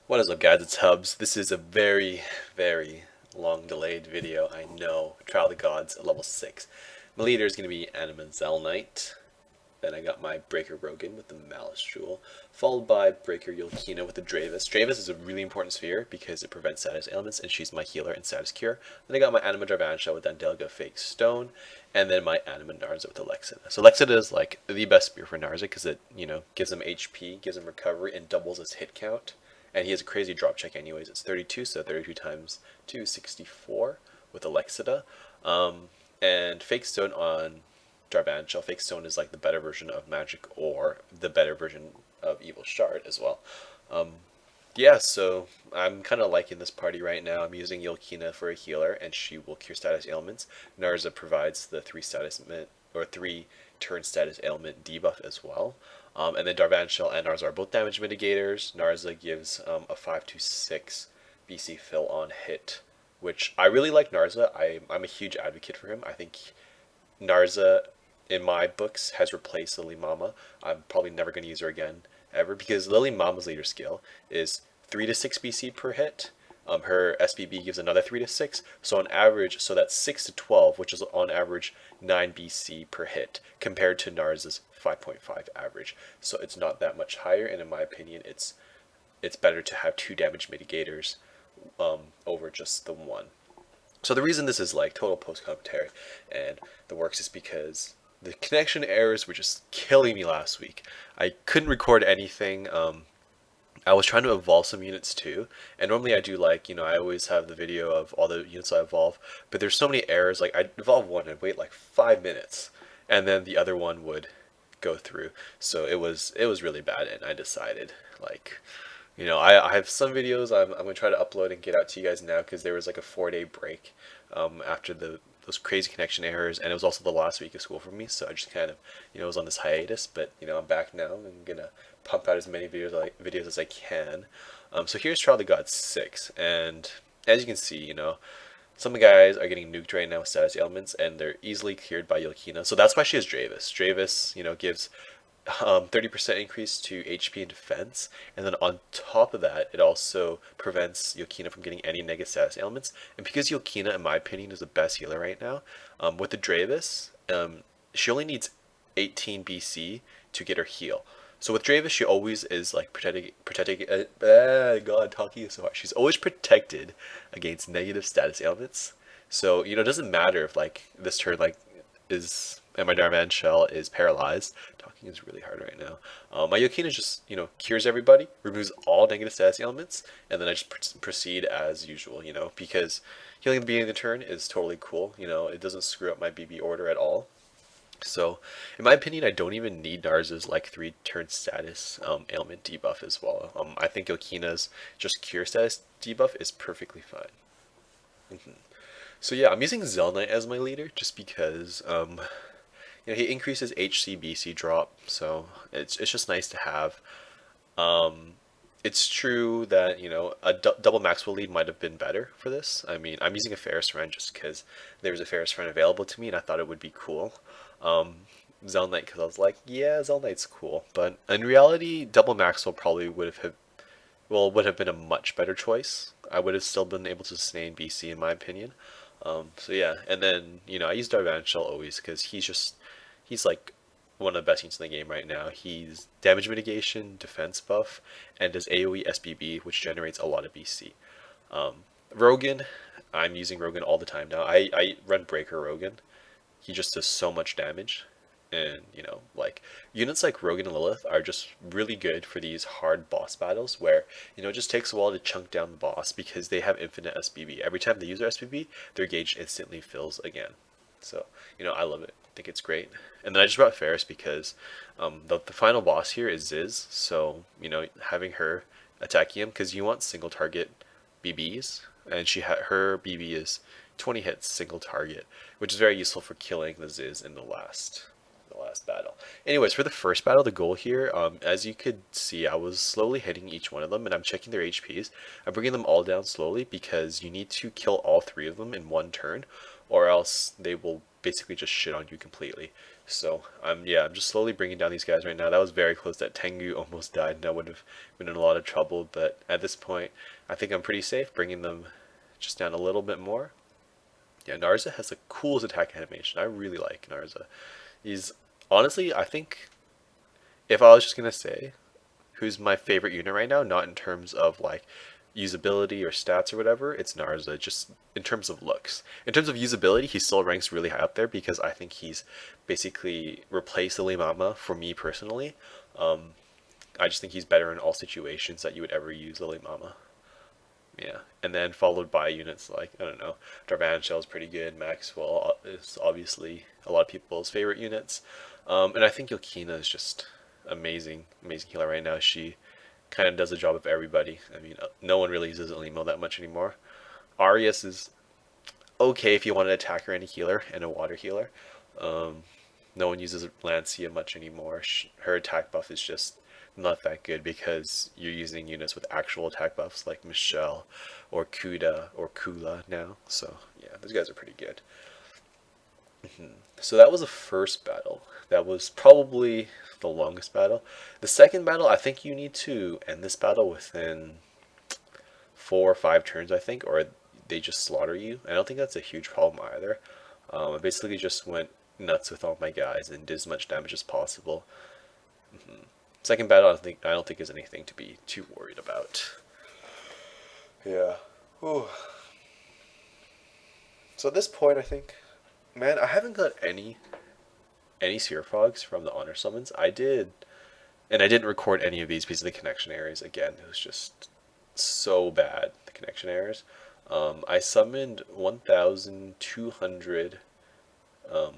What is up, guys? It's Hubs. This is a very long delayed video. I know. Trial of the Gods at level 6. My leader is going to be Anima Zel Knight. Then I got my Breaker Rogan with the Malice Jewel, followed by Breaker Yolkina with the Dravis. Dravis is a really important sphere because it prevents status ailments, and she's my healer and status cure. Then I got my Anima Darvansha with Andalga Fake Stone, and then my Anima Narza with Alexida. So Alexida is like the best spear for Narza because it, gives him HP, gives him recovery, and doubles his hit count. And he has a crazy drop check anyways. It's 32, so 32 times 2 is 64 with Alexida. And Fake Stone on Darvanshell. Fake Stone is like the better version of Magic or the better version of Evil Shard as well. Yeah, so I'm kind of liking this party right now. I'm using Yolkina for a healer, and she will cure status ailments. Narza provides the 3 turn status ailment debuff as well. And then Darvanshell and Narza are both damage mitigators. Narza gives a 5 to 6 BC fill on hit, which I really like Narza. I'm a huge advocate for him. I think Narza, in my books, has replaced Lily Mama. I'm probably never going to use her again, ever, because Lily Mama's leader skill is 3 to 6 BC per hit. Her SBB gives another 3 to 6, so on average, so that's 6 to 12, which is on average 9 BC per hit, compared to Narza's 5.5 average. So it's not that much higher, and in my opinion, it's better to have 2 damage mitigators over just the one. So the reason this is like total post commentary and the works is because the connection errors were just killing me last week. I couldn't record anything. I was trying to evolve some units too, and normally I do I always have the video of all the units I evolve, but there's so many errors. Like I'd evolve one and wait like 5 minutes, and then the other one would go through. So it was really bad, and I decided I have some videos I'm gonna try to upload and get out to you guys now because there was like a 4-day break after those crazy connection errors, and it was also the last week of school for me, so I just kind of was on this hiatus. But I'm back now. I'm gonna pump out as many videos as I can. So here's Trial of the Gods 6, and as you can see, some guys are getting nuked right now with status ailments, and they're easily cleared by Yolkina. So that's why she has Dravis. Dravis, gives 30% increase to HP and defense, and then on top of that, it also prevents Yolkina from getting any negative status ailments. And because Yolkina, in my opinion, is the best healer right now, with the Dravis, she only needs 18 BC to get her heal. So with Dravis, she always is like God, talking is so hard. She's always protected against negative status ailments. So it doesn't matter if this turn is and my Darvanshell is paralyzed. Talking is really hard right now. My Yolkina just cures everybody, removes all negative status ailments, and then I just proceed as usual. Because healing at the beginning of the turn is totally cool. It doesn't screw up my BB order at all. So, in my opinion, I don't even need Narza's 3-turn status ailment debuff as well. I think Yolkina's just cure status debuff is perfectly fine. So yeah, I'm using Zel Knight as my leader just because he increases HC/BC drop, so it's just nice to have. It's true that a double Maxwell lead might have been better for this. I mean, I'm using a Ferris friend just because there was a Ferris friend available to me, and I thought it would be cool. Zel Knight, because I was like, yeah, Zel Knight's cool, but in reality, double Maxwell probably would have been a much better choice. I would have still been able to sustain BC in my opinion. So yeah, and then I use Darvanshell always because he's like one of the best units in the game right now. He's damage mitigation, defense buff, and does AoE SBB, which generates a lot of BC. Rogan, I'm using Rogan all the time now. I run Breaker Rogan. He just does so much damage, and units like Rogan and Lilith are just really good for these hard boss battles where it just takes a while to chunk down the boss because they have infinite SBB. Every time they use their SBB, their gauge instantly fills again. So I love it. I think it's great. And then I just brought Ferris because the final boss here is Ziz, so having her attacking him, because you want single target BBs, and her BB is 20 hits single target, which is very useful for killing the Ziz in the last battle. Anyways, for the first battle, the goal here, as you could see, I was slowly hitting each one of them, and I'm checking their HPs. I'm bringing them all down slowly because you need to kill all 3 of them in one turn, or else they will basically just shit on you completely. So I'm just slowly bringing down these guys right now. That was very close. That Tengu almost died, and I would have been in a lot of trouble. But at this point, I think I'm pretty safe bringing them just down a little bit more. Yeah, Narza has the coolest attack animation. I really like Narza. He's honestly, I think, if I was just gonna say who's my favorite unit right now, not in terms of like usability or stats or whatever, it's Narza, just in terms of looks. In terms of usability, he still ranks really high up there because I think he's basically replaced the Limama for me personally. I just think he's better in all situations that you would ever use the Limama. Yeah, and then followed by units like, I don't know, Darvan Shell is pretty good, Maxwell is obviously a lot of people's favorite units, and I think Yokina is just amazing healer right now. She kind of does the job of everybody. I mean, no one really uses Elimo that much anymore. Arias is okay if you want an attacker and a healer and a water healer. No one uses Lancia much anymore. Her attack buff is just not that good because you're using units with actual attack buffs like Michelle or Kuda or Kula now. So yeah, those guys are pretty good. So that was the first battle. That was probably the longest battle. The second battle, I think you need to end this battle within 4 or 5 turns, I think, or they just slaughter you. I don't think that's a huge problem either. I basically just went nuts with all my guys and did as much damage as possible. Second battle, I don't think is anything to be too worried about. Yeah. Whew. So at this point, I think, man, I haven't got any Sphere Frogs from the honor summons. I did, and I didn't record any of these because of the connection errors. Again, it was just so bad, the connection errors. I summoned 1,200, or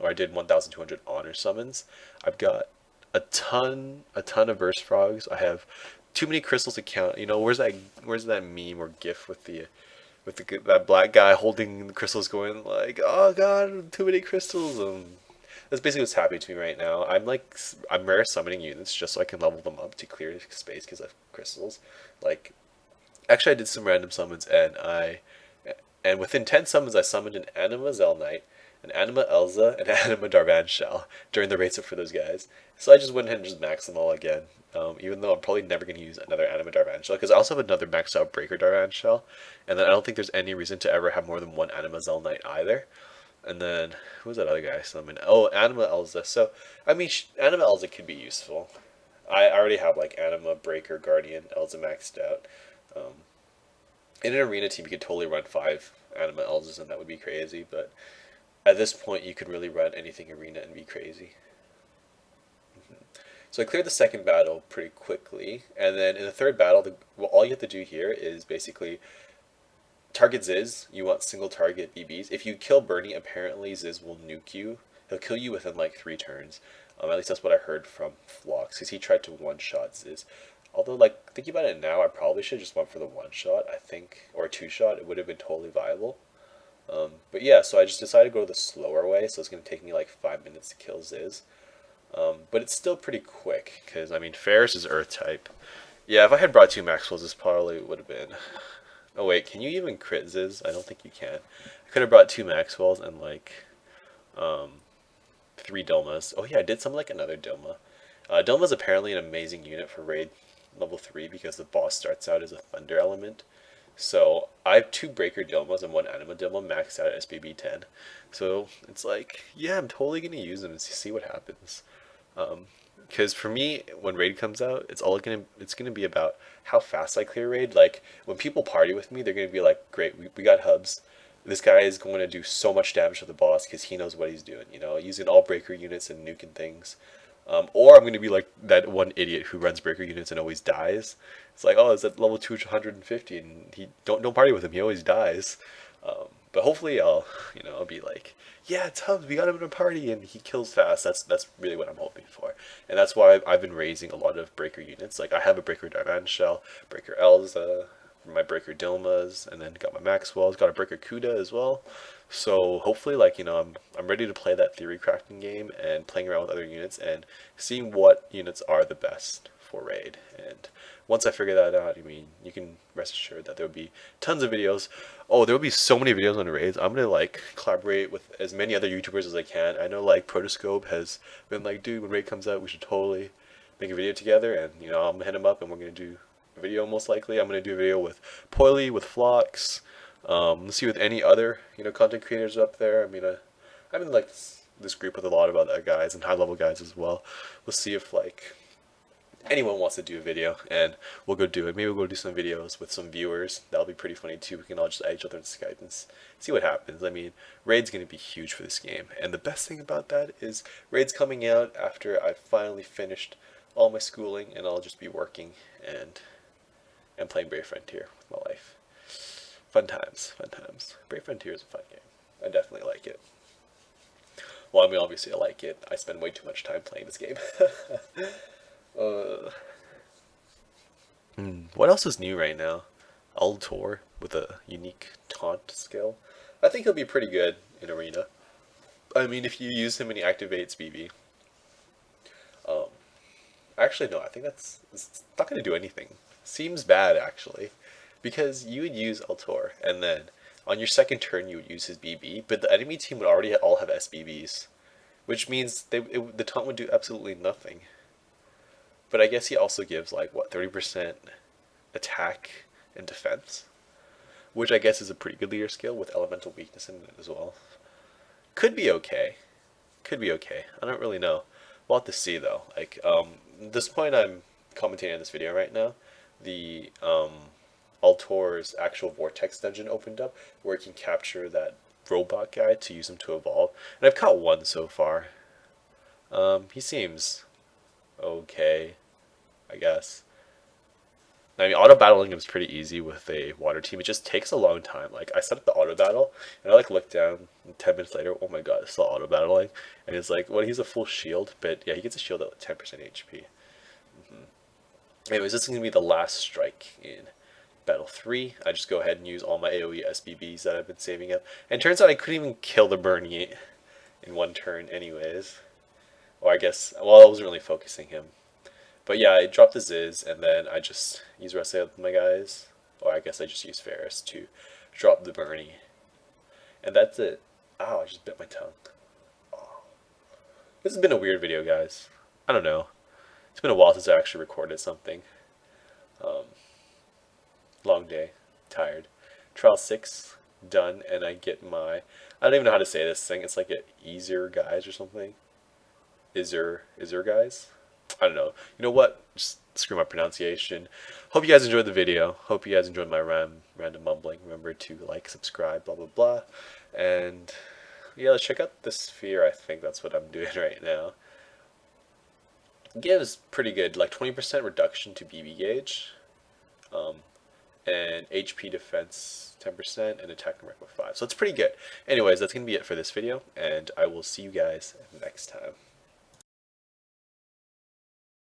I did 1,200 honor summons. I've got a ton of Burst Frogs. I have too many crystals to count. You know, where's that meme or GIF with that black guy holding the crystals, going like, "Oh God, too many crystals." That's basically what's happening to me right now. I'm rare summoning units just so I can level them up to clear space because of crystals. Like, actually, I did some random summons, and within 10 summons, I summoned an Anima Zelnite, an Anima Elza, and an Anima Darvan Shell during the race up for those guys. So I just went ahead and just maxed them all again. Even though I'm probably never going to use another Anima Darvan Shell, because I also have another maxed out Breaker Darvan Shell, and then I don't think there's any reason to ever have more than one Anima Zelnite either. And then, who was that other guy I summoned? Oh, Anima Elza. So, I mean, Anima Elza could be useful. I already have, like, Anima, Breaker, Guardian, Elza maxed out. In an arena team, you could totally run 5 Anima Elzas, and that would be crazy, but at this point, you could really run anything arena and be crazy. So I cleared the second battle pretty quickly, and then in the third battle, all you have to do here is basically target Ziz. You want single target BBs. If you kill Bernie, apparently Ziz will nuke you. He'll kill you within like 3 turns. At least that's what I heard from Flox, because he tried to one-shot Ziz. Although, like, thinking about it now, I probably should have just went for the one-shot, I think, or a 2-shot. It would have been totally viable. But yeah, so I just decided to go the slower way, so it's going to take me like 5 minutes to kill Ziz. But it's still pretty quick, because, I mean, Ferris is Earth type. Yeah, if I had brought 2 Maxwells, this probably would have been... Oh wait, can you even crit Ziz? I don't think you can. I could have brought 2 Maxwells and, like, 3 Dilmas. Oh yeah, I did something like another Dilma. Dilma's apparently an amazing unit for raid level 3, because the boss starts out as a Thunder element. So I have 2 Breaker Dilmas and 1 Anima Dilma maxed out at SPB 10. So it's like, yeah, I'm totally going to use them and see what happens. Because for me, when raid comes out, it's gonna be about how fast I clear raid. Like, when people party with me, they're gonna be like, great, we got hubs. This guy is going to do so much damage to the boss because he knows what he's doing, you know, using all breaker units and nuking things. Or I'm going to be like that one idiot who runs breaker units and always dies. It's like, oh, it's at level 250, and he don't party with him. He always dies. But hopefully I'll be like, yeah, it's Hubs, we got him in a party, and he kills fast. That's really what I'm hoping for. And that's why I've been raising a lot of breaker units. Like, I have a breaker Darvan Shell, breaker Elza, my breaker Dilmas, and then got my Maxwells, got a breaker Kuda as well. So hopefully, like, I'm ready to play that theory crafting game and playing around with other units and seeing what units are the best for raid. And once I figure that out, I mean, you can rest assured that there will be tons of videos. Oh, there will be so many videos on raids. I'm gonna like collaborate with as many other YouTubers as I can. I know like Protoscope has been like, dude, when raid comes out, we should totally make a video together. And you know, I'm gonna hit him up, and we're gonna do a video. Most likely, I'm gonna do a video with Poily, with Phlox. Let's see with any other content creators up there. I mean, I'm in like this group with a lot of other guys and high level guys as well. We'll see if like anyone wants to do a video, and we'll go do it. Maybe we'll go do some videos with some viewers. That'll be pretty funny too. We can all just add each other in Skype and see what happens. I mean, raid's gonna be huge for this game, and the best thing about that is raid's coming out after I've finally finished all my schooling, and I'll just be working and playing Brave Frontier with my life. Fun times, fun times. Brave Frontier is a fun game. I definitely like it. Well, I mean, obviously I like it. I spend way too much time playing this game. What else is new right now? Altor with a unique taunt skill. I think he'll be pretty good in Arena. I mean, if you use him and he activates BB. Actually, no, I think it's not going to do anything. Seems bad, actually. Because you would use Altor, and then on your second turn you would use his BB, but the enemy team would already all have SBBs. Which means the taunt would do absolutely nothing. But I guess he also gives like what 30% attack and defense, which I guess is a pretty good leader skill with elemental weakness in it as well. Could be okay. Could be okay. I don't really know. We'll have to see though. Like at this point I'm commentating on this video right now. The Altor's actual Vortex dungeon opened up where you can capture that robot guy to use him to evolve. And I've caught one so far. He seems okay, I guess. I mean, auto battling him is pretty easy with a water team. It just takes a long time. Like, I set up the auto battle, and I like look down, and 10 minutes later, oh my god, it's still auto battling. And it's like, well, he's a full shield, but yeah, he gets a shield at 10% HP. Anyways, this is going to be the last strike in Battle 3. I just go ahead and use all my AoE SBBs that I've been saving up. And it turns out I couldn't even kill the Bernie in one turn anyways. Or I guess, well, I wasn't really focusing him. But yeah, I dropped the Ziz, and then I just use the rest of my guys. Or I guess I just use Ferris to drop the Bernie. And that's it. Ow, I just bit my tongue. Oh. This has been a weird video, guys. I don't know. It's been a while since I actually recorded something. Long day. Tired. Trial 6 done, and I get my... I don't even know how to say this thing. It's like an easier guys or something. Iser guys? I don't know. You know what? Just screw my pronunciation. Hope you guys enjoyed the video. Hope you guys enjoyed my random mumbling. Remember to like, subscribe, blah, blah, blah. And yeah, let's check out the sphere. I think that's what I'm doing right now. It gives pretty good, like 20% reduction to BB gauge. And HP defense 10% and attack and rec 5. So it's pretty good. Anyways, that's going to be it for this video. And I will see you guys next time.